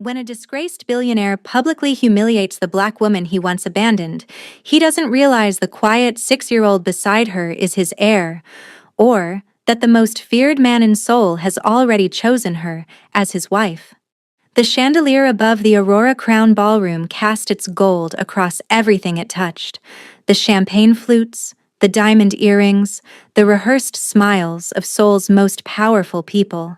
When a disgraced billionaire publicly humiliates the black woman he once abandoned, he doesn't realize the quiet 6-year-old beside her is his heir, or that the most feared man in Seoul has already chosen her as his wife. The chandelier above the Aurora Crown Ballroom cast its gold across everything it touched: the champagne flutes, the diamond earrings, the rehearsed smiles of Seoul's most powerful people.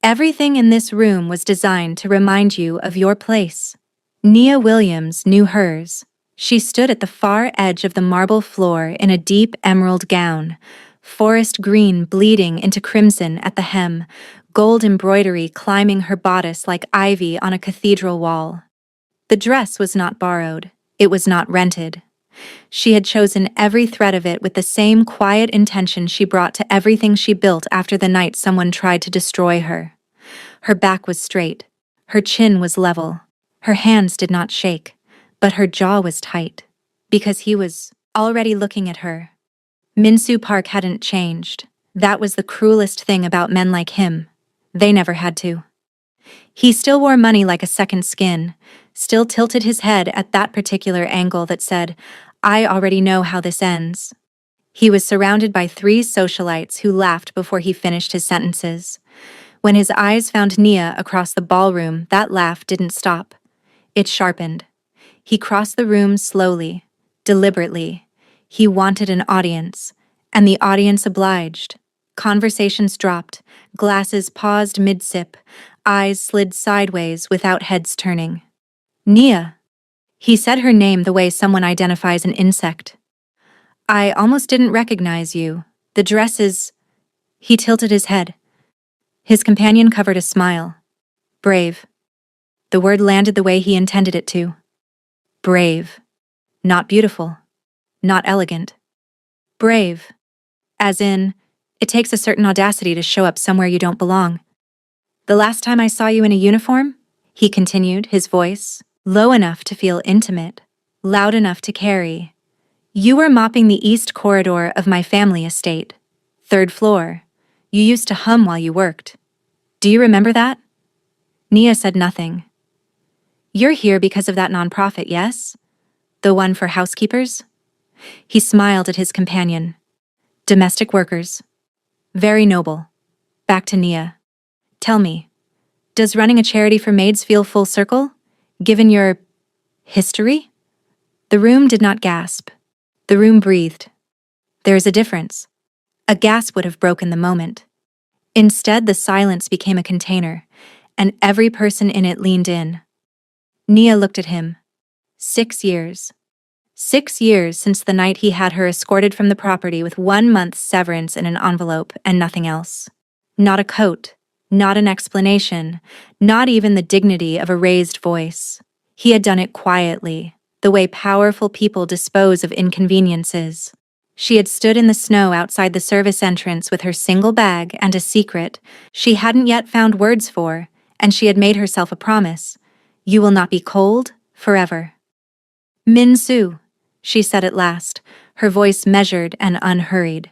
Everything in this room was designed to remind you of your place. Nia Williams knew hers. She stood at the far edge of the marble floor in a deep emerald gown, forest green bleeding into crimson at the hem, gold embroidery climbing her bodice like ivy on a cathedral wall. The dress was not borrowed. It was not rented. She had chosen every thread of it with the same quiet intention she brought to everything she built after the night someone tried to destroy her. Her back was straight. Her chin was level. Her hands did not shake, but her jaw was tight, because he was already looking at her. Min-soo Park hadn't changed. That was the cruelest thing about men like him. They never had to. He still wore money like a second skin, still tilted his head at that particular angle that said, "I already know how this ends." He was surrounded by 3 socialites who laughed before he finished his sentences. When his eyes found Nia across the ballroom, that laugh didn't stop. It sharpened. He crossed the room slowly, deliberately. He wanted an audience, and the audience obliged. Conversations dropped, glasses paused mid-sip, eyes slid sideways without heads turning. "Nia." He said her name the way someone identifies an insect. "I almost didn't recognize you. The dress is—" He tilted his head. His companion covered a smile. "Brave." The word landed the way he intended it to. Brave. Not beautiful. Not elegant. Brave. As in, it takes a certain audacity to show up somewhere you don't belong. "The last time I saw you in a uniform," he continued, his voice low enough to feel intimate, loud enough to carry, "you were mopping the east corridor of my family estate. 3rd floor. You used to hum while you worked. Do you remember that?" Nia said nothing. "You're here because of that nonprofit, yes? The one for housekeepers?" He smiled at his companion. "Domestic workers. Very noble." Back to Nia. "Tell me, does running a charity for maids feel full circle, given your history?" The room did not gasp. The room breathed. "There is a difference." A gasp would have broken the moment. Instead, the silence became a container, and every person in it leaned in. Nia looked at him. 6 years. 6 years since the night he had her escorted from the property with 1 month's severance in an envelope and nothing else. Not a coat, not an explanation, not even the dignity of a raised voice. He had done it quietly, the way powerful people dispose of inconveniences. She had stood in the snow outside the service entrance with her single bag and a secret she hadn't yet found words for, and she had made herself a promise. "You will not be cold forever." "Min-soo," she said at last, her voice measured and unhurried.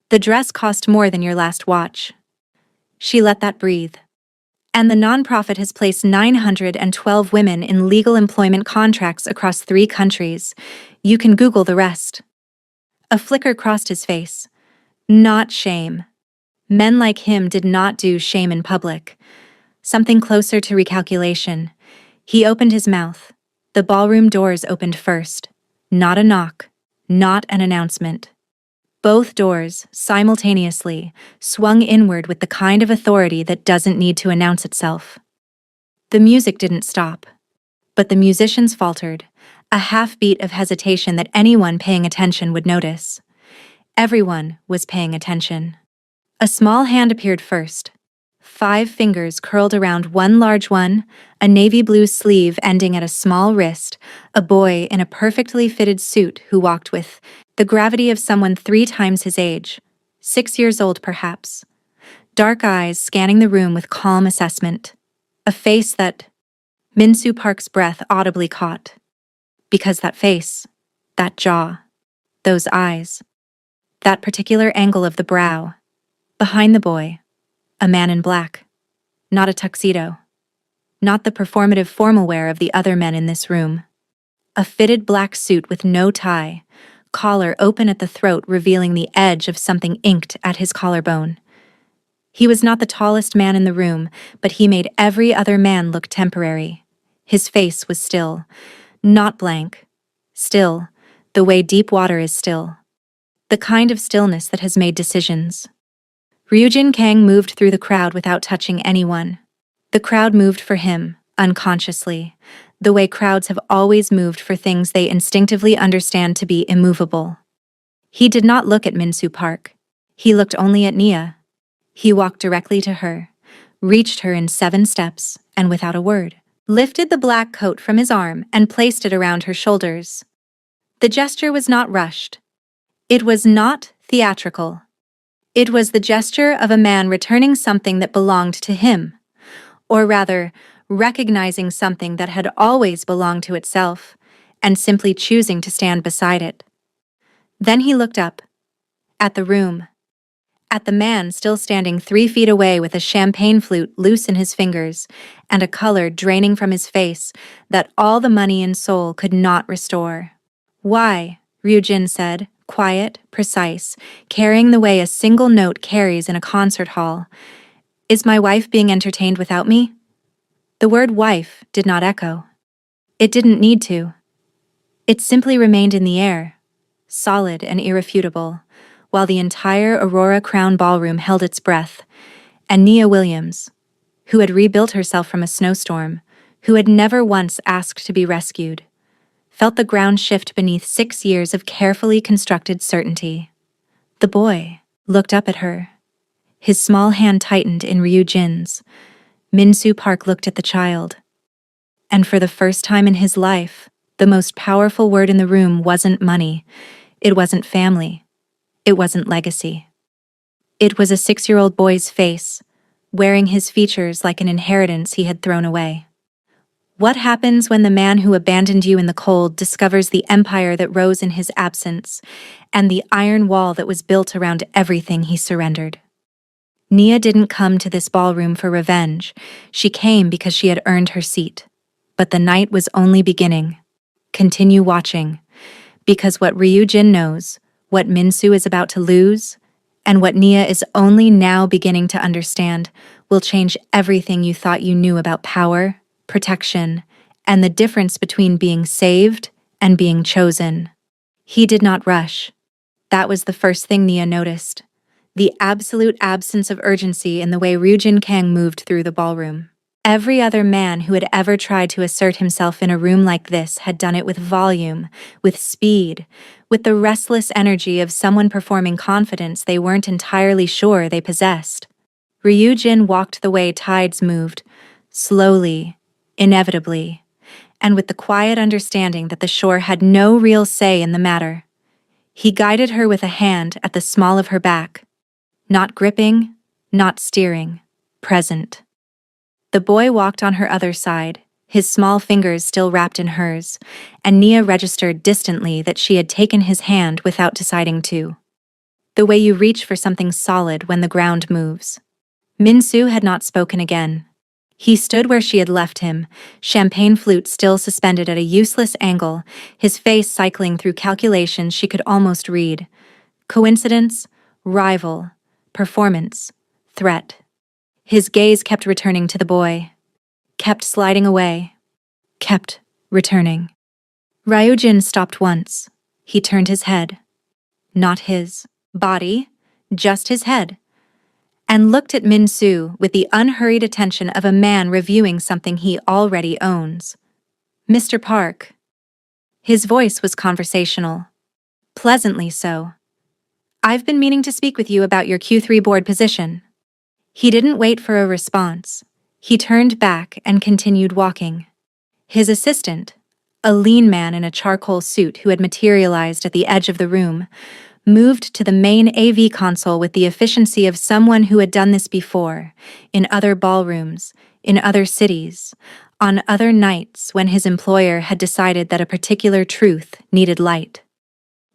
"The dress cost more than your last watch." She let that breathe. "And the nonprofit has placed 912 women in legal employment contracts across 3 countries. You can Google the rest." A flicker crossed his face. Not shame. Men like him did not do shame in public. Something closer to recalculation. He opened his mouth. The ballroom doors opened first. Not a knock. Not an announcement. Both doors, simultaneously, swung inward with the kind of authority that doesn't need to announce itself. The music didn't stop. But the musicians faltered, a half-beat of hesitation that anyone paying attention would notice. Everyone was paying attention. A small hand appeared first. 5 fingers curled around one large one, a navy blue sleeve ending at a small wrist, a boy in a perfectly fitted suit who walked with the gravity of someone 3 times his age, 6 years old perhaps. Dark eyes scanning the room with calm assessment. A face that Min-soo Park's breath audibly caught. Because that face, that jaw, those eyes, that particular angle of the brow, behind the boy, a man in black, not a tuxedo. not the performative formal wear of the other men in this room. A fitted black suit with no tie, collar open at the throat revealing the edge of something inked at his collarbone. He was not the tallest man in the room, but he made every other man look temporary. His face was still, not blank. Still, the way deep water is still. The kind of stillness that has made decisions. Ryujin Kang moved through the crowd without touching anyone. The crowd moved for him, unconsciously, the way crowds have always moved for things they instinctively understand to be immovable. He did not look at Minsu Park. He looked only at Nia. He walked directly to her, reached her in 7 steps, and without a word, lifted the black coat from his arm and placed it around her shoulders. The gesture was not rushed. It was not theatrical. It was the gesture of a man returning something that belonged to him, or rather, recognizing something that had always belonged to itself, and simply choosing to stand beside it. Then he looked up, at the room, at the man still standing 3 feet away with a champagne flute loose in his fingers and a color draining from his face that all the money and soul could not restore. "Why?" Ryujin said, quiet, precise, carrying the way a single note carries in a concert hall. "Is my wife being entertained without me?" The word wife did not echo. It didn't need to. It simply remained in the air, solid and irrefutable, while the entire Aurora Crown Ballroom held its breath, and Nia Williams, who had rebuilt herself from a snowstorm, who had never once asked to be rescued, felt the ground shift beneath 6 years of carefully constructed certainty. The boy looked up at her. His small hand tightened in Ryujin's. Minsu Park looked at the child. And for the first time in his life, the most powerful word in the room wasn't money. It wasn't family. It wasn't legacy. It was a 6-year-old boy's face, wearing his features like an inheritance he had thrown away. What happens when the man who abandoned you in the cold discovers the empire that rose in his absence and the iron wall that was built around everything he surrendered? Nia didn't come to this ballroom for revenge. She came because she had earned her seat. But the night was only beginning. Continue watching, because what Ryujin knows, what Minsu is about to lose, and what Nia is only now beginning to understand will change everything you thought you knew about power, protection, and the difference between being saved and being chosen. He did not rush. That was the first thing Nia noticed. The absolute absence of urgency in the way Ryujin Kang moved through the ballroom. Every other man who had ever tried to assert himself in a room like this had done it with volume, with speed, with the restless energy of someone performing confidence they weren't entirely sure they possessed. Ryujin walked the way tides moved, slowly, inevitably, and with the quiet understanding that the shore had no real say in the matter. He guided her with a hand at the small of her back, not gripping, not steering, present. The boy walked on her other side, his small fingers still wrapped in hers, and Nia registered distantly that she had taken his hand without deciding to. The way you reach for something solid when the ground moves. Minsu had not spoken again. He stood where she had left him, champagne flute still suspended at a useless angle, his face cycling through calculations she could almost read. Coincidence, rival, performance, threat. His gaze kept returning to the boy, kept sliding away, kept returning. Ryujin stopped once. He turned his head. Not his body, just his head, and looked at Minsu with the unhurried attention of a man reviewing something he already owns. "Mr. Park." His voice was conversational, pleasantly so. "I've been meaning to speak with you about your Q3 board position." He didn't wait for a response. He turned back and continued walking. His assistant, a lean man in a charcoal suit who had materialized at the edge of the room, moved to the main AV console with the efficiency of someone who had done this before, in other ballrooms, in other cities, on other nights when his employer had decided that a particular truth needed light.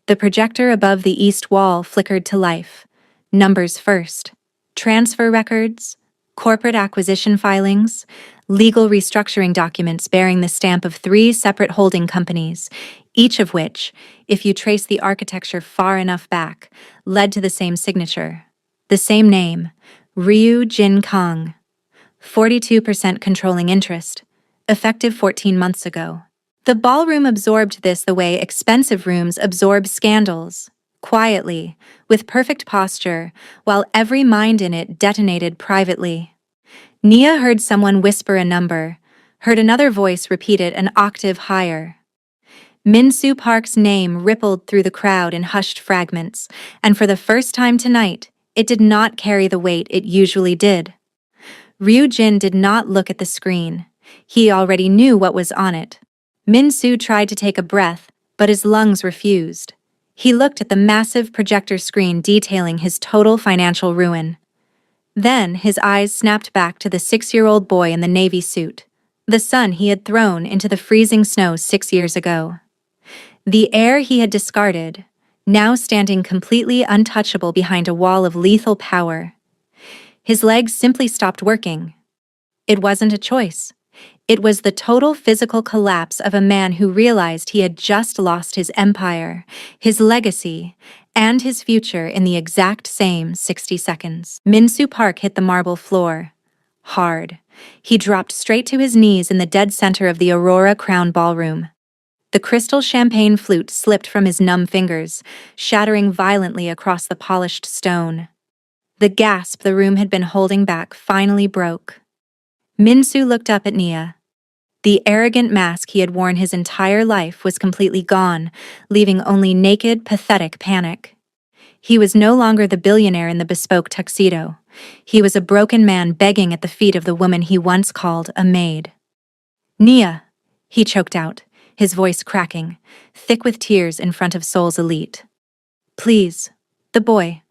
The projector above the east wall flickered to life, numbers first. Transfer records, corporate acquisition filings, legal restructuring documents bearing the stamp of 3 separate holding companies, each of which, if you trace the architecture far enough back, led to the same signature. The same name, Ryu Jin Kong. 42% controlling interest, effective 14 months ago. The ballroom absorbed this the way expensive rooms absorb scandals, quietly, with perfect posture, while every mind in it detonated privately. Nia heard someone whisper a number, heard another voice repeat it an octave higher. Min-soo Park's name rippled through the crowd in hushed fragments, and for the first time tonight, it did not carry the weight it usually did. Ryu Jin did not look at the screen. He already knew what was on it. Min-soo tried to take a breath, but his lungs refused. He looked at the massive projector screen detailing his total financial ruin. Then his eyes snapped back to the 6-year-old boy in the navy suit, the son he had thrown into the freezing snow 6 years ago. The heir he had discarded, now standing completely untouchable behind a wall of lethal power. His legs simply stopped working. It wasn't a choice. It was the total physical collapse of a man who realized he had just lost his empire, his legacy, and his future in the exact same 60 seconds. Min-soo Park hit the marble floor. Hard. He dropped straight to his knees in the dead center of the Aurora Crown Ballroom. The crystal champagne flute slipped from his numb fingers, shattering violently across the polished stone. The gasp the room had been holding back finally broke. Min-soo looked up at Nia. The arrogant mask he had worn his entire life was completely gone, leaving only naked, pathetic panic. He was no longer the billionaire in the bespoke tuxedo. He was a broken man begging at the feet of the woman he once called a maid. "Nia," he choked out, his voice cracking, thick with tears in front of Seoul's elite. "Please, the boy.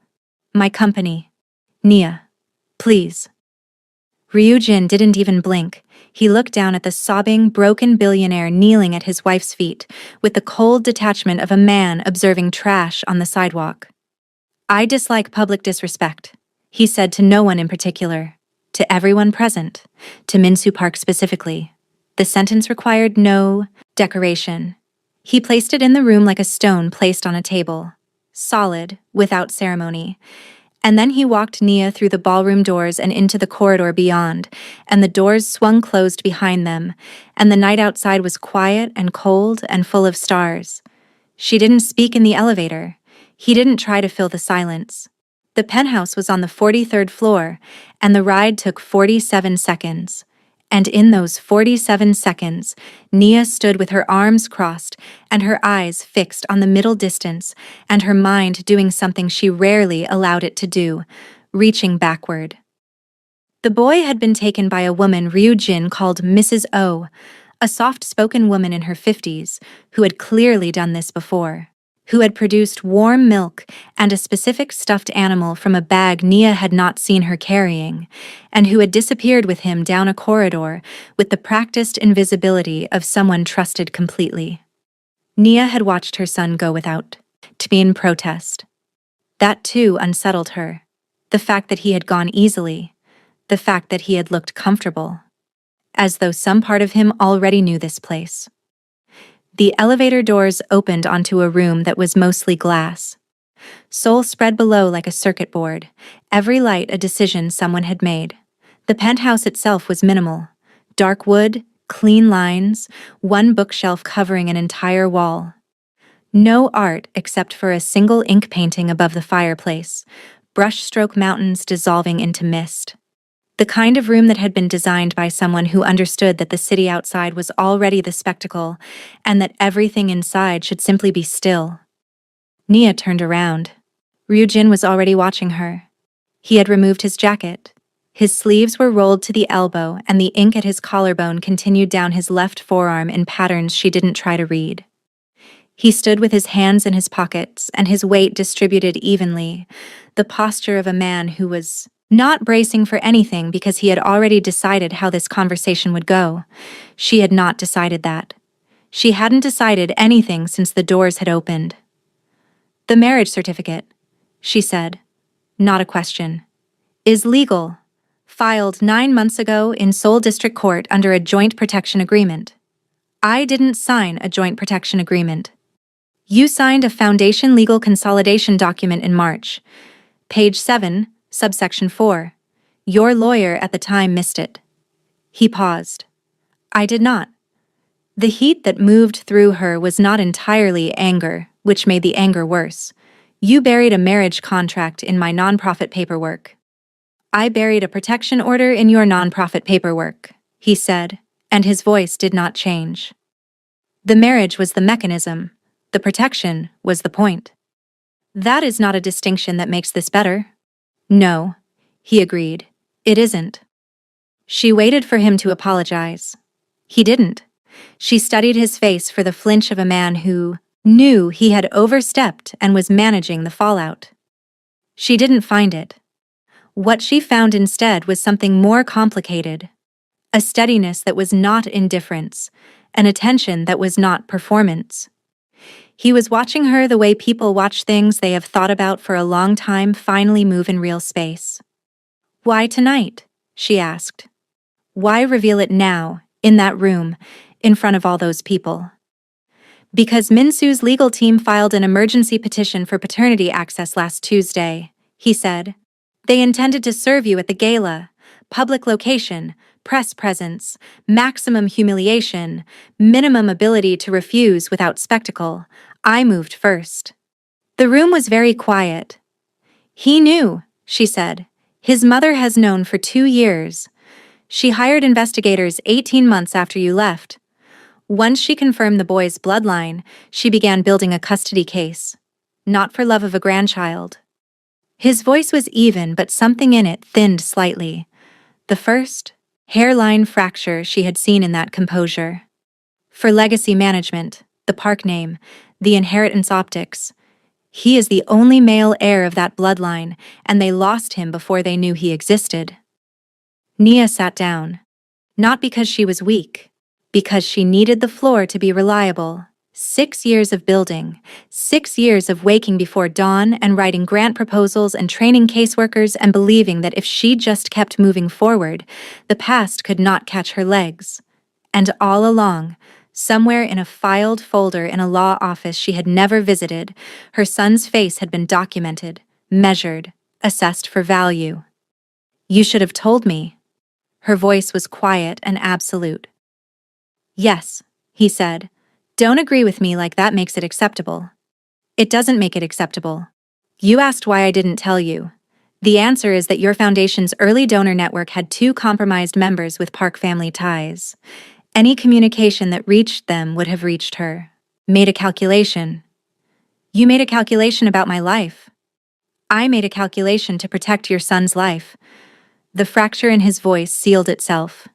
My company. Nia, please." Ryu Jin didn't even blink. He looked down at the sobbing, broken billionaire kneeling at his wife's feet, with the cold detachment of a man observing trash on the sidewalk. "I dislike public disrespect," he said to no one in particular, to everyone present, to Min-soo Park specifically. The sentence required no decoration. He placed it in the room like a stone placed on a table, solid, without ceremony. And then he walked Nia through the ballroom doors and into the corridor beyond, and the doors swung closed behind them, and the night outside was quiet and cold and full of stars. She didn't speak in the elevator. He didn't try to fill the silence. The penthouse was on the 43rd floor, and the ride took 47 seconds. And in those 47 seconds, Nia stood with her arms crossed and her eyes fixed on the middle distance and her mind doing something she rarely allowed it to do, reaching backward. The boy had been taken by a woman Ryu Jin called Mrs. O, a soft-spoken woman in her 50s who had clearly done this before, who had produced warm milk and a specific stuffed animal from a bag Nia had not seen her carrying, and who had disappeared with him down a corridor with the practiced invisibility of someone trusted completely. Nia had watched her son go without, to be in protest. That too unsettled her. The fact that he had gone easily, the fact that he had looked comfortable, as though some part of him already knew this place. The elevator doors opened onto a room that was mostly glass. Seoul spread below like a circuit board, every light a decision someone had made. The penthouse itself was minimal. Dark wood, clean lines, one bookshelf covering an entire wall. No art except for a single ink painting above the fireplace, brushstroke mountains dissolving into mist. The kind of room that had been designed by someone who understood that the city outside was already the spectacle and that everything inside should simply be still. Nia turned around. Ryu Jin was already watching her. He had removed his jacket. His sleeves were rolled to the elbow and the ink at his collarbone continued down his left forearm in patterns she didn't try to read. He stood with his hands in his pockets and his weight distributed evenly, the posture of a man who was not bracing for anything because he had already decided how this conversation would go. She had not decided that. She hadn't decided anything since the doors had opened. "The marriage certificate," she said. Not a question. "Is legal. Filed 9 months ago in Seoul District Court under a joint protection agreement. I didn't sign a joint protection agreement. You signed a foundation legal consolidation document in March. Page 7, subsection 4. Your lawyer at the time missed it. He paused. I did not. The heat that moved through her was not entirely anger, which made the anger worse. You buried a marriage contract in my nonprofit paperwork. I buried a protection order in your nonprofit paperwork, he said, and his voice did not change. The marriage was the mechanism. The protection was the point. That is not a distinction that makes this better. No, he agreed. It isn't. She waited for him to apologize. He didn't. She studied his face for the flinch of a man who knew he had overstepped and was managing the fallout. She didn't find it. What she found instead was something more complicated. A steadiness that was not indifference, an attention that was not performance. He was watching her the way people watch things they have thought about for a long time finally move in real space. Why tonight? She asked. Why reveal it now, in that room, in front of all those people? Because Minsu's legal team filed an emergency petition for paternity access last Tuesday, he said. They intended to serve you at the gala, public location, press presence, maximum humiliation, minimum ability to refuse without spectacle. I moved first. The room was very quiet. He knew, she said. His mother has known for 2 years. She hired investigators 18 months after you left. Once she confirmed the boy's bloodline, she began building a custody case. Not for love of a grandchild. His voice was even, but something in it thinned slightly. The first hairline fracture she had seen in that composure. For legacy management, the park name, the inheritance optics. He is the only male heir of that bloodline, and they lost him before they knew he existed. Nia sat down. Not because she was weak, because she needed the floor to be reliable. 6 years of building, 6 years of waking before dawn and writing grant proposals and training caseworkers and believing that if she just kept moving forward, the past could not catch her legs. And all along, somewhere in a filed folder in a law office she had never visited, her son's face had been documented, measured, assessed for value. You should have told me. Her voice was quiet and absolute. Yes, he said. Don't agree with me like that makes it acceptable. It doesn't make it acceptable. You asked why I didn't tell you. The answer is that your foundation's early donor network had 2 compromised members with Park family ties. Any communication that reached them would have reached her. Made a calculation. You made a calculation about my life. I made a calculation to protect your son's life. The fracture in his voice sealed itself.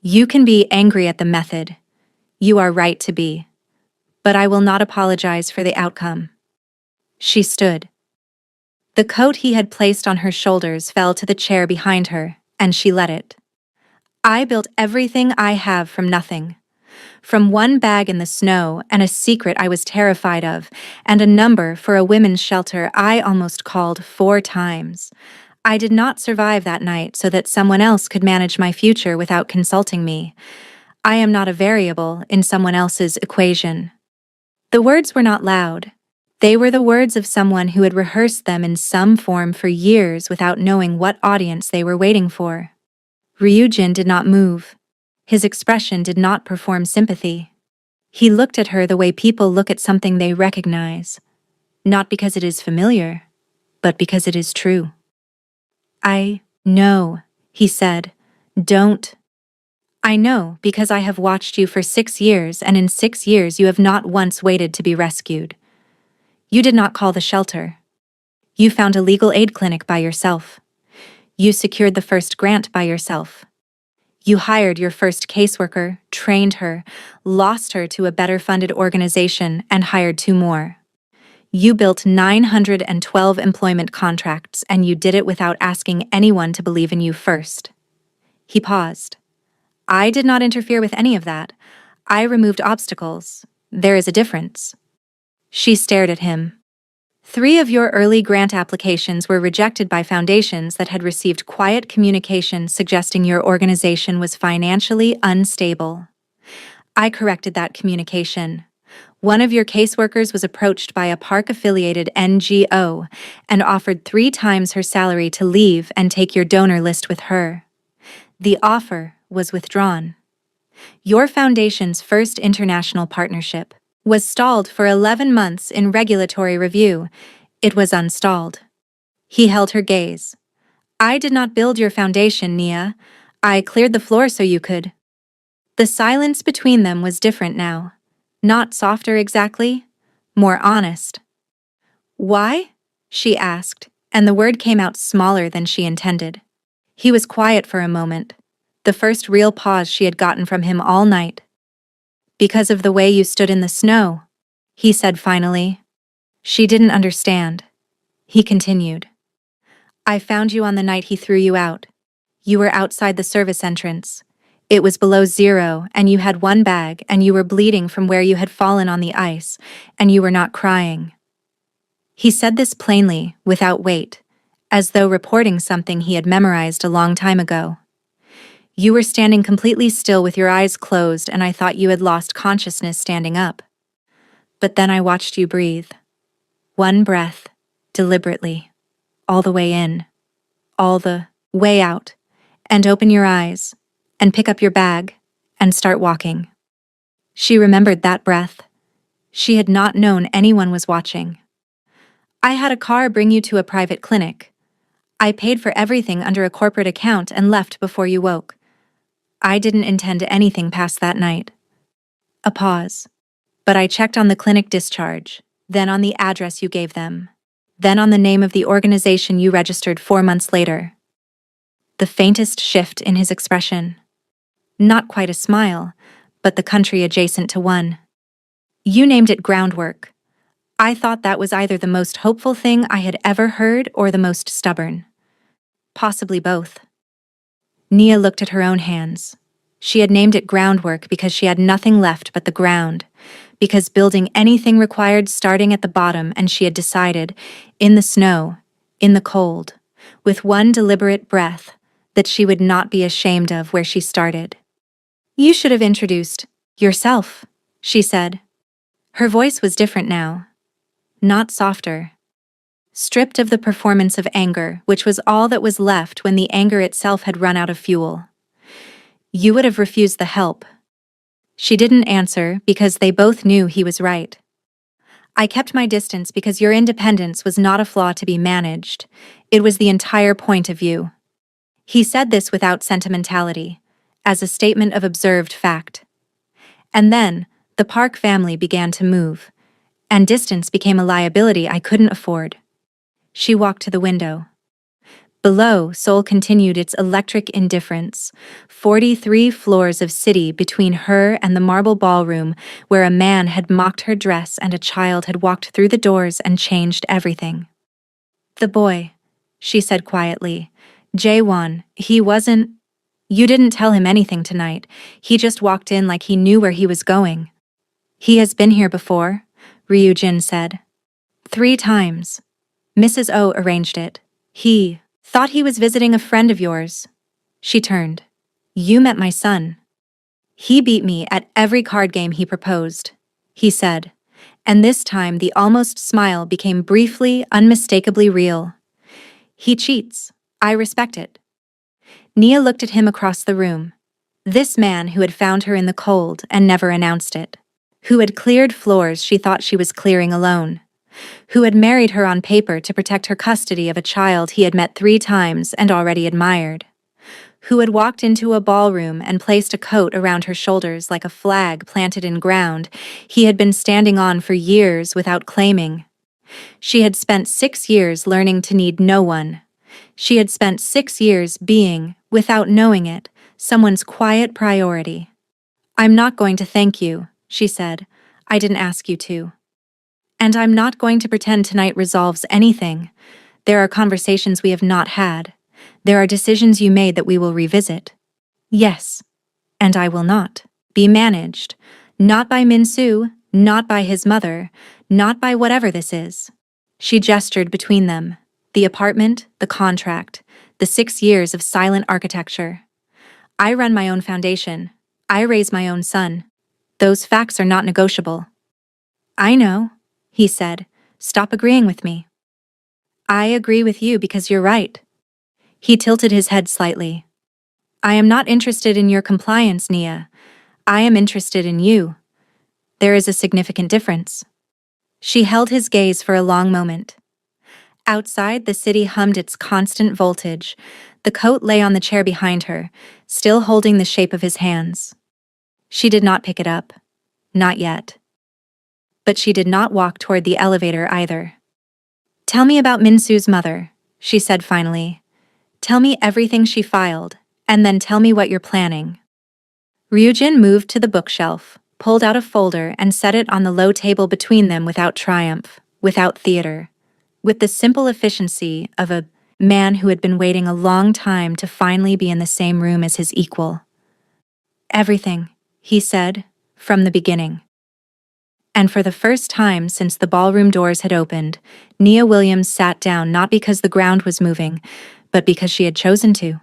You can be angry at the method. You are right to be. But I will not apologize for the outcome. She stood. The coat he had placed on her shoulders fell to the chair behind her, and she let it. I built everything I have from nothing. From one bag in the snow and a secret I was terrified of, and a number for a women's shelter I almost called 4 times. I did not survive that night so that someone else could manage my future without consulting me. I am not a variable in someone else's equation. The words were not loud. They were the words of someone who had rehearsed them in some form for years without knowing what audience they were waiting for. Ryujin did not move. His expression did not perform sympathy. He looked at her the way people look at something they recognize, not because it is familiar, but because it is true. I know, he said. Don't. I know because I have watched you for 6 years, and in 6 years you have not once waited to be rescued. You did not call the shelter. You found a legal aid clinic by yourself. You secured the first grant by yourself. You hired your first caseworker, trained her, lost her to a better-funded organization, and hired 2 more. You built 912 employment contracts, and you did it without asking anyone to believe in you first. He paused. I did not interfere with any of that. I removed obstacles. There is a difference. She stared at him. 3 of your early grant applications were rejected by foundations that had received quiet communication suggesting your organization was financially unstable. I corrected that communication. One of your caseworkers was approached by a park-affiliated NGO and offered 3 times her salary to leave and take your donor list with her. The offer was withdrawn. Your foundation's first international partnership was stalled for 11 months in regulatory review. It was unstalled. He held her gaze. I did not build your foundation, Nia. I cleared the floor so you could. The silence between them was different now. Not softer exactly, more honest. Why? She asked, and the word came out smaller than she intended. He was quiet for a moment, the first real pause she had gotten from him all night. Because of the way you stood in the snow, he said finally. She didn't understand. He continued. I found you on the night he threw you out. You were outside the service entrance. It was below 0, and you had 1 bag, and you were bleeding from where you had fallen on the ice, and you were not crying. He said this plainly, without weight, as though reporting something he had memorized a long time ago. You were standing completely still with your eyes closed, and I thought you had lost consciousness standing up. But then I watched you breathe. 1 breath, deliberately, all the way in, all the way out, and open your eyes, and pick up your bag, and start walking. She remembered that breath. She had not known anyone was watching. I had a car bring you to a private clinic. I paid for everything under a corporate account and left before you woke. I didn't intend anything past that night. A pause. But I checked on the clinic discharge, then on the address you gave them, then on the name of the organization you registered 4 months later. The faintest shift in his expression. Not quite a smile, but the country adjacent to one. You named it groundwork. I thought that was either the most hopeful thing I had ever heard or the most stubborn. Possibly both. Nia looked at her own hands. She had named it groundwork because she had nothing left but the ground, because building anything required starting at the bottom, and she had decided, in the snow, in the cold, with 1 deliberate breath, that she would not be ashamed of where she started. You should have introduced yourself, she said. Her voice was different now. Not softer. Stripped of the performance of anger, which was all that was left when the anger itself had run out of fuel. You would have refused the help. She didn't answer because they both knew he was right. I kept my distance because your independence was not a flaw to be managed. It was the entire point of you. He said this without sentimentality, as a statement of observed fact. And then, the Park family began to move, and distance became a liability I couldn't afford. She walked to the window. Below, Seoul continued its electric indifference, 43 floors of city between her and the marble ballroom where a man had mocked her dress and a child had walked through the doors and changed everything. The boy, she said quietly. Jaewon, he wasn't... You didn't tell him anything tonight. He just walked in like he knew where he was going. He has been here before, Ryujin said. 3 times. Mrs. O arranged it. He thought he was visiting a friend of yours. She turned. You met my son. He beat me at every card game he proposed, he said, and this time the almost smile became briefly, unmistakably real. He cheats. I respect it. Nia looked at him across the room. This man who had found her in the cold and never announced it. Who had cleared floors she thought she was clearing alone. Who had married her on paper to protect her custody of a child he had met 3 times and already admired. Who had walked into a ballroom and placed a coat around her shoulders like a flag planted in ground he had been standing on for years without claiming. She had spent 6 years learning to need no one. She had spent 6 years being, without knowing it, someone's quiet priority. I'm not going to thank you, she said. I didn't ask you to. And I'm not going to pretend tonight resolves anything. There are conversations we have not had. There are decisions you made that we will revisit. Yes. And I will not be managed. Not by Min-soo, not by his mother, not by whatever this is. She gestured between them. The apartment, the contract, the 6 years of silent architecture. I run my own foundation. I raise my own son. Those facts are not negotiable. I know, he said. Stop agreeing with me. I agree with you because you're right. He tilted his head slightly. I am not interested in your compliance, Nia. I am interested in you. There is a significant difference. She held his gaze for a long moment. Outside, the city hummed its constant voltage. The coat lay on the chair behind her, still holding the shape of his hands. She did not pick it up. Not yet. But she did not walk toward the elevator either. Tell me about Minsu's mother, she said finally. Tell me everything she filed, and then tell me what you're planning. Ryujin moved to the bookshelf, pulled out a folder and set it on the low table between them without triumph, without theater, with the simple efficiency of a man who had been waiting a long time to finally be in the same room as his equal. Everything, he said, from the beginning. And for the first time since the ballroom doors had opened, Nia Williams sat down not because the ground was moving, but because she had chosen to.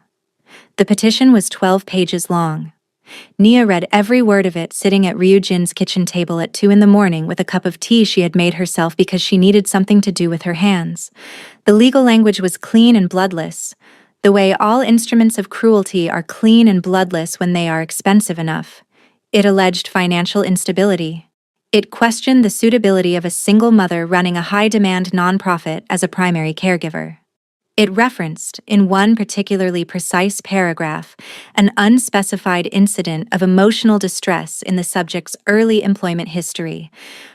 The petition was 12 pages long. Nia read every word of it sitting at Ryujin's kitchen table at 2 a.m. with a cup of tea she had made herself because she needed something to do with her hands. The legal language was clean and bloodless, the way all instruments of cruelty are clean and bloodless when they are expensive enough. It alleged financial instability. It questioned the suitability of a single mother running a high-demand nonprofit as a primary caregiver. It referenced, in one particularly precise paragraph, an unspecified incident of emotional distress in the subject's early employment history,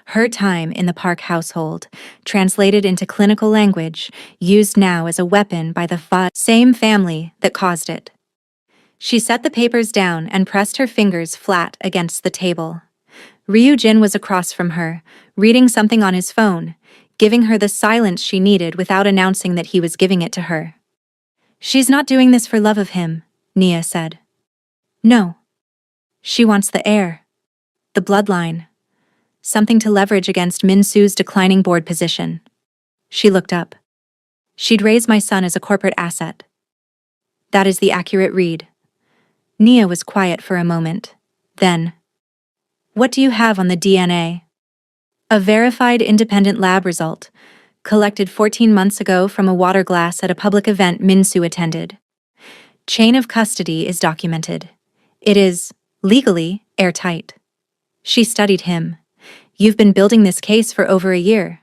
her time in the Park household, translated into clinical language, used now as a weapon by the same family that caused it. She set the papers down and pressed her fingers flat against the table. Ryujin was across from her, reading something on his phone, giving her the silence she needed without announcing that he was giving it to her. She's not doing this for love of him, Nia said. No. She wants the heir. The bloodline. Something to leverage against Minsu's declining board position. She looked up. She'd raise my son as a corporate asset. That is the accurate read. Nia was quiet for a moment. Then, what do you have on the DNA? A verified independent lab result, collected 14 months ago from a water glass at a public event Minsu attended. Chain of custody is documented. It is, legally, airtight. She studied him. You've been building this case for over a year.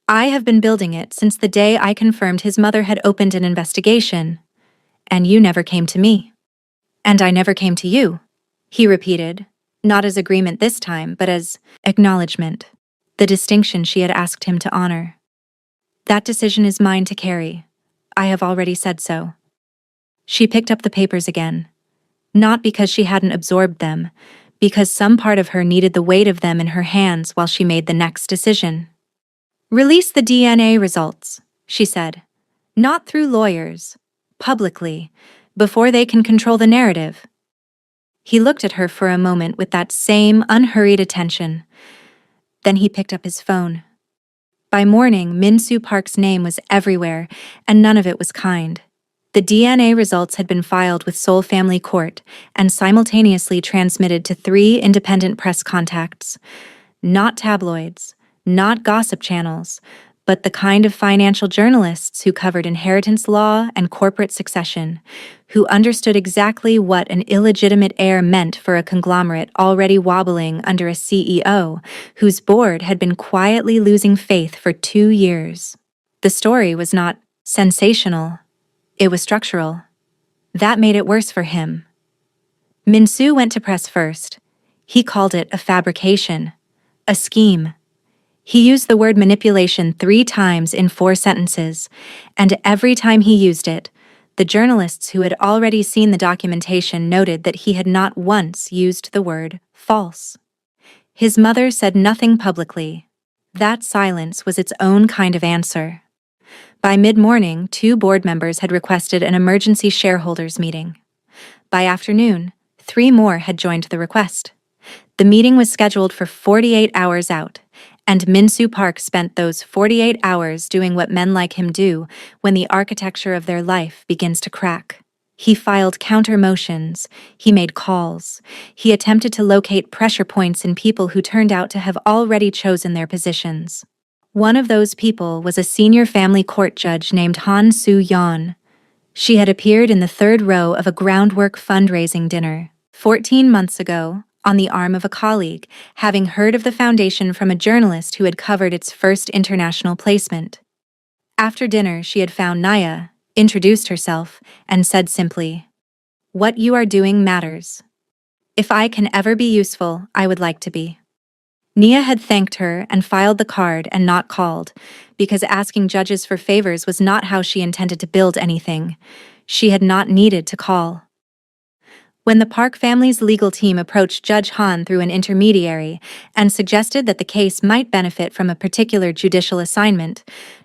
I have been building it since the day I confirmed his mother had opened an investigation. And you never came to me. And I never came to you, he repeated, not as agreement this time, but as acknowledgement. The distinction she had asked him to honor. That decision is mine to carry. I have already said so. She picked up the papers again. Not because she hadn't absorbed them, because some part of her needed the weight of them in her hands while she made the next decision. Release the DNA results, she said. Not through lawyers. Publicly. Before they can control the narrative. He looked at her for a moment with that same unhurried attention. Then he picked up his phone. By morning, Minsu Park's name was everywhere, and none of it was kind. The DNA results had been filed with Seoul Family Court and simultaneously transmitted to 3 independent press contacts. Not tabloids, not gossip channels, but the kind of financial journalists who covered inheritance law and corporate succession, who understood exactly what an illegitimate heir meant for a conglomerate already wobbling under a CEO whose board had been quietly losing faith for 2 years. The story was not sensational. It was structural. That made it worse for him. Minsu went to press first. He called it a fabrication, a scheme. He used the word manipulation 3 times in 4 sentences, and every time he used it, the journalists who had already seen the documentation noted that he had not once used the word false. His mother said nothing publicly. That silence was its own kind of answer. By mid-morning, 2 board members had requested an emergency shareholders meeting. By afternoon, 3 more had joined the request. The meeting was scheduled for 48 hours out, And Min-soo Park spent those 48 hours doing what men like him do when the architecture of their life begins to crack. He filed counter motions, he made calls, he attempted to locate pressure points in people who turned out to have already chosen their positions. One of those people was a senior family court judge named Han Soo-yeon. She had appeared in the third row of a groundwork fundraising dinner 14 months ago, on the arm of a colleague, having heard of the foundation from a journalist who had covered its first international placement. After dinner, she had found Naya, introduced herself, and said simply, "What you are doing matters. If I can ever be useful, I would like to be." Nia had thanked her and filed the card and not called, because asking judges for favors was not how she intended to build anything. She had not needed to call. When the Park family's legal team approached Judge Han through an intermediary and suggested that the case might benefit from a particular judicial assignment,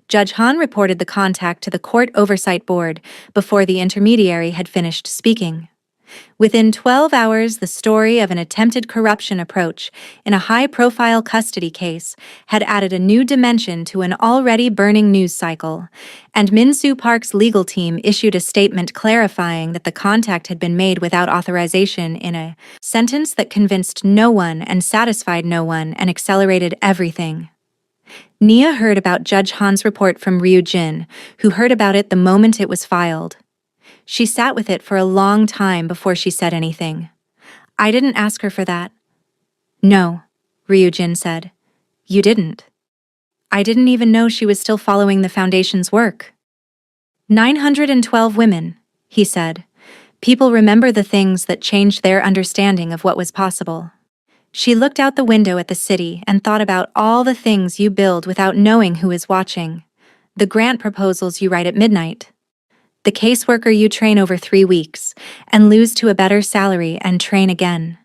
Judge Han reported the contact to the Court Oversight Board before the intermediary had finished speaking. Within 12 hours, the story of an attempted corruption approach in a high-profile custody case had added a new dimension to an already burning news cycle, and Min-soo Park's legal team issued a statement clarifying that the contact had been made without authorization in a sentence that convinced no one and satisfied no one and accelerated everything. Nia heard about Judge Han's report from Ryu-jin, who heard about it the moment it was filed. She sat with it for a long time before she said anything. "I didn't ask her for that." "No," Ryu-jin said. "You didn't." "I didn't even know she was still following the foundation's work." 912 women, he said. People remember the things that changed their understanding of what was possible. She looked out the window at the city and thought about all the things you build without knowing who is watching. The grant proposals you write at midnight. The caseworker you train over 3 weeks and lose to a better salary and train again.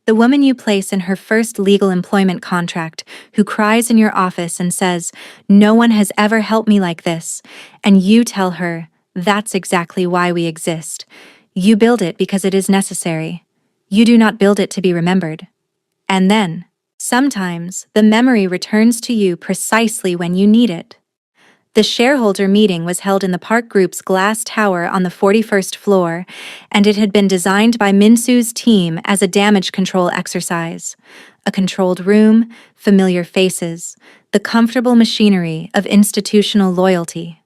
The woman you place in her first legal employment contract who cries in your office and says, "No one has ever helped me like this," and you tell her, "That's exactly why we exist. You build it because it is necessary. You do not build it to be remembered." And then, sometimes, the memory returns to you precisely when you need it. The shareholder meeting was held in the Park Group's glass tower on the 41st floor, and it had been designed by Min-soo's team as a damage control exercise. A controlled room, familiar faces, the comfortable machinery of institutional loyalty.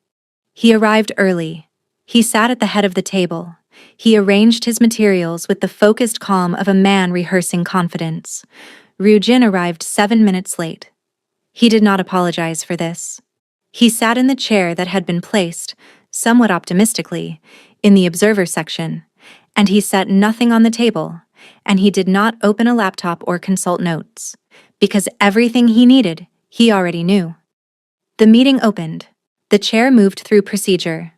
He arrived early. He sat at the head of the table. He arranged his materials with the focused calm of a man rehearsing confidence. Ryu-jin arrived 7 minutes late. He did not apologize for this. He sat in the chair that had been placed, somewhat optimistically, in the observer section, and he set nothing on the table, and he did not open a laptop or consult notes, because everything he needed, he already knew. The meeting opened. The chair moved through procedure.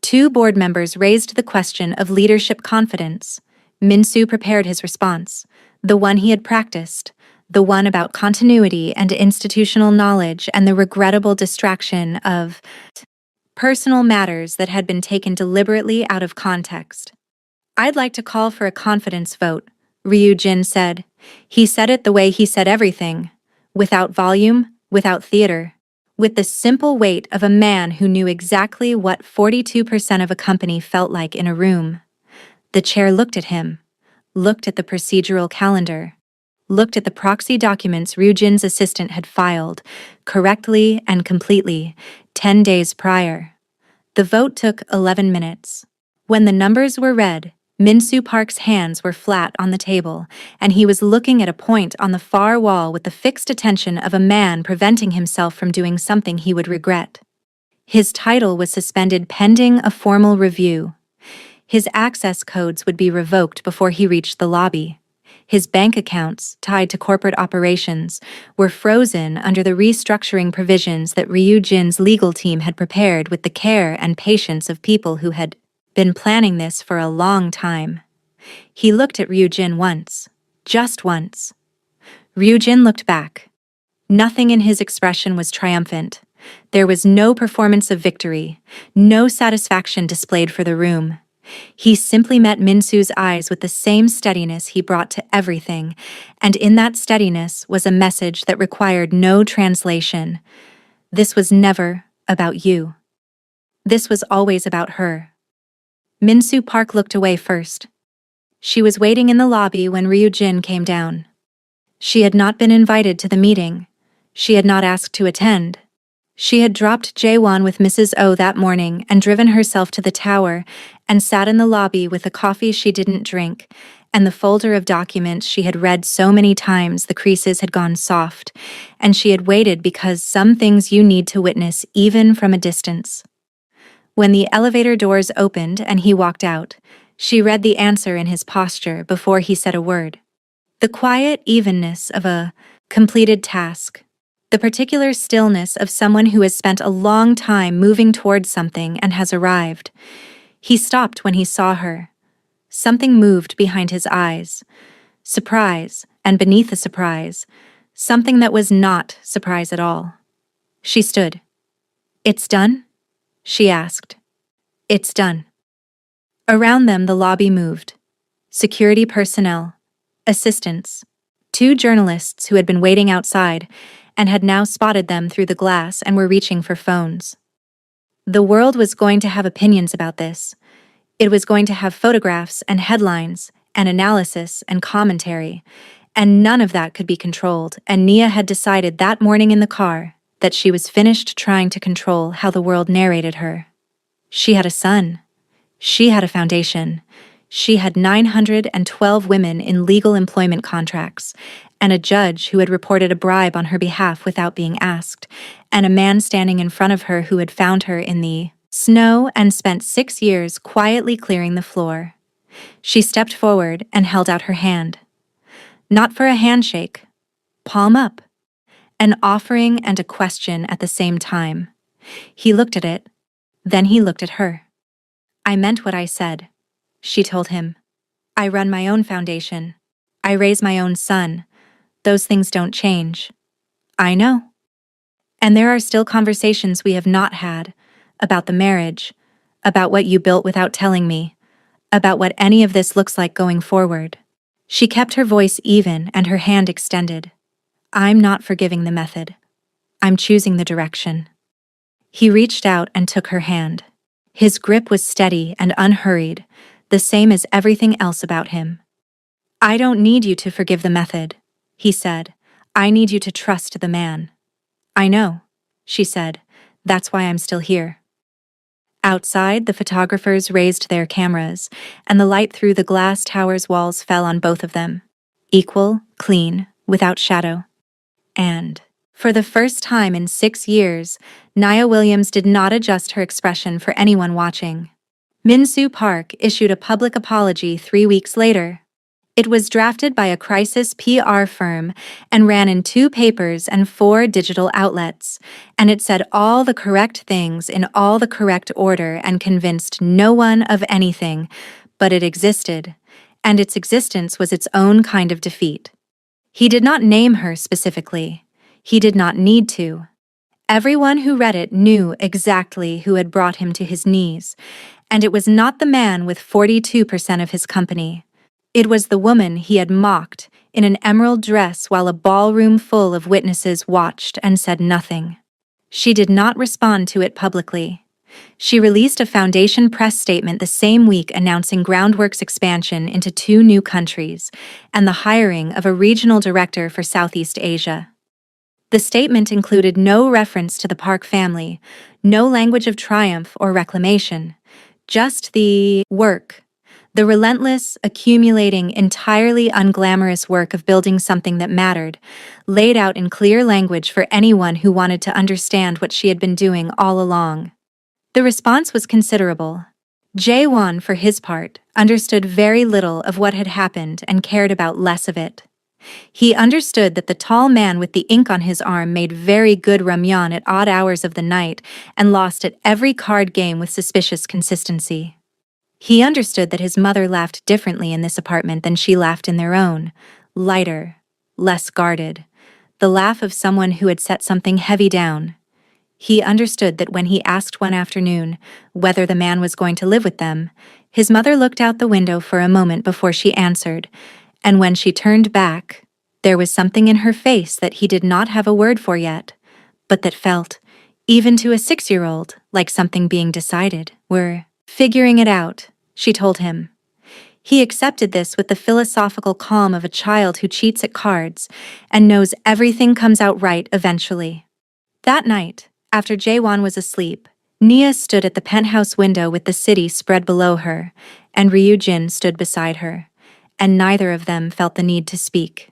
2 board members raised the question of leadership confidence. Min-soo prepared his response, the one he had practiced, the one about continuity and institutional knowledge and the regrettable distraction of personal matters that had been taken deliberately out of context. "I'd like to call for a confidence vote," Ryu-jin said. He said it the way he said everything, without volume, without theater, with the simple weight of a man who knew exactly what 42% of a company felt like in a room. The chair looked at him, looked at the procedural calendar, looked at the proxy documents Ryu-jin's assistant had filed, correctly and completely, 10 days prior. The vote took 11 minutes. When the numbers were read, Min-soo Park's hands were flat on the table, and he was looking at a point on the far wall with the fixed attention of a man preventing himself from doing something he would regret. His title was suspended pending a formal review. His access codes would be revoked before he reached the lobby. His bank accounts, tied to corporate operations, were frozen under the restructuring provisions that Ryu-jin's legal team had prepared with the care and patience of people who had been planning this for a long time. He looked at Ryu-jin once, just once. Ryu-jin looked back. Nothing in his expression was triumphant. There was no performance of victory, no satisfaction displayed for the room. He simply met Minsu's eyes with the same steadiness he brought to everything, and in that steadiness was a message that required no translation. This was never about you. This was always about her. Minsu Park looked away first. She was waiting in the lobby when Ryu Jin came down. She had not been invited to the meeting. She had not asked to attend. She had dropped Jaewon with Mrs. O that morning and driven herself to the tower and sat in the lobby with the coffee she didn't drink and the folder of documents she had read so many times the creases had gone soft, and she had waited because some things you need to witness even from a distance. When the elevator doors opened and he walked out, she read the answer in his posture before he said a word. The quiet evenness of a completed task. The particular stillness of someone who has spent a long time moving towards something and has arrived. He stopped when he saw her. Something moved behind his eyes. Surprise, and beneath the surprise, something that was not surprise at all. She stood. "It's done?" she asked. "It's done." Around them the lobby moved. Security personnel, assistants, 2 journalists who had been waiting outside and had now spotted them through the glass and were reaching for phones. The world was going to have opinions about this. It was going to have photographs and headlines and analysis and commentary, and none of that could be controlled, and Nia had decided that morning in the car that she was finished trying to control how the world narrated her. She had a son. She had a foundation. She had 912 women in legal employment contracts, and a judge who had reported a bribe on her behalf without being asked, and a man standing in front of her who had found her in the snow and spent 6 years quietly clearing the floor. She stepped forward and held out her hand. Not for a handshake. Palm up. An offering and a question at the same time. He looked at it. Then he looked at her. "I meant what I said," she told him. "I run my own foundation. I raise my own son. Those things don't change." "I know. And there are still conversations we have not had, about the marriage, about what you built without telling me, about what any of this looks like going forward." She kept her voice even and her hand extended. "I'm not forgiving the method. I'm choosing the direction." He reached out and took her hand. His grip was steady and unhurried, the same as everything else about him. "I don't need you to forgive the method," he said. "I need you to trust the man." "I know," she said. "That's why I'm still here." Outside, the photographers raised their cameras, and the light through the glass tower's walls fell on both of them. Equal, clean, without shadow. And, for the first time in 6 years, Nia Williams did not adjust her expression for anyone watching. Minsu Park issued a public apology 3 weeks later. It was drafted by a crisis PR firm and ran in 2 papers and 4 digital outlets, and it said all the correct things in all the correct order and convinced no one of anything, but it existed, and its existence was its own kind of defeat. He did not name her specifically. He did not need to. Everyone who read it knew exactly who had brought him to his knees, and it was not the man with 42% of his company. It was the woman he had mocked in an emerald dress while a ballroom full of witnesses watched and said nothing. She did not respond to it publicly. She released a foundation press statement the same week announcing Groundwork's expansion into 2 new countries and the hiring of a regional director for Southeast Asia. The statement included no reference to the Park family, no language of triumph or reclamation, just the work. The relentless, accumulating, entirely unglamorous work of building something that mattered, laid out in clear language for anyone who wanted to understand what she had been doing all along. The response was considerable. Jaewon, for his part, understood very little of what had happened and cared about less of it. He understood that the tall man with the ink on his arm made very good ramyeon at odd hours of the night and lost at every card game with suspicious consistency. He understood that his mother laughed differently in this apartment than she laughed in their own, lighter, less guarded, the laugh of someone who had set something heavy down. He understood that when he asked one afternoon whether the man was going to live with them, His mother looked out the window for a moment before she answered, and when she turned back, there was something in her face that he did not have a word for yet, but that felt, even to a 6-year-old, like something being decided. "We're figuring it out," she told him. He accepted this with the philosophical calm of a child who cheats at cards and knows everything comes out right eventually. That night, after Jaewon was asleep, Nia stood at the penthouse window with the city spread below her, and Ryujin stood beside her, and neither of them felt the need to speak.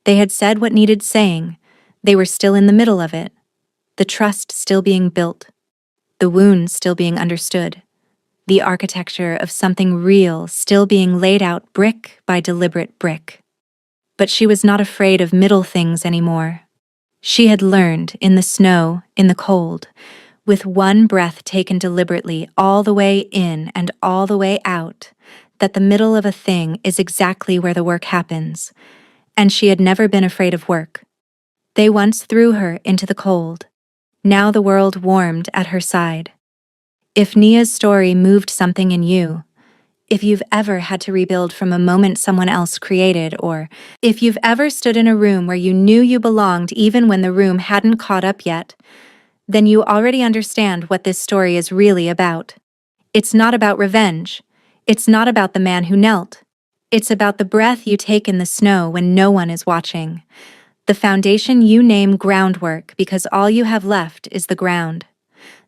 They had said what needed saying. They were still in the middle of it, the trust still being built, the wound still being understood, the architecture of something real still being laid out brick by deliberate brick. But she was not afraid of middle things anymore. She had learned, in the snow, in the cold, with one breath taken deliberately all the way in and all the way out, that the middle of a thing is exactly where the work happens, and she had never been afraid of work. They once threw her into the cold. Now the world warmed at her side. If Nia's story moved something in you, if you've ever had to rebuild from a moment someone else created, or if you've ever stood in a room where you knew you belonged even when the room hadn't caught up yet, then you already understand what this story is really about. It's not about revenge. It's not about the man who knelt. It's about the breath you take in the snow when no one is watching. The foundation you name groundwork because all you have left is the ground.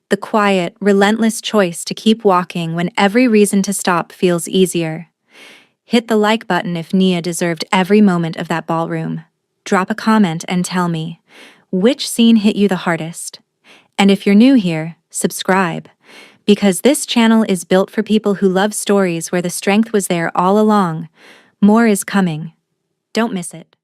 The quiet, relentless choice to keep walking when every reason to stop feels easier. Hit the like button if Nia deserved every moment of that ballroom. Drop a comment and tell me, which scene hit you the hardest? And if you're new here, subscribe, because this channel is built for people who love stories where the strength was there all along. More is coming. Don't miss it.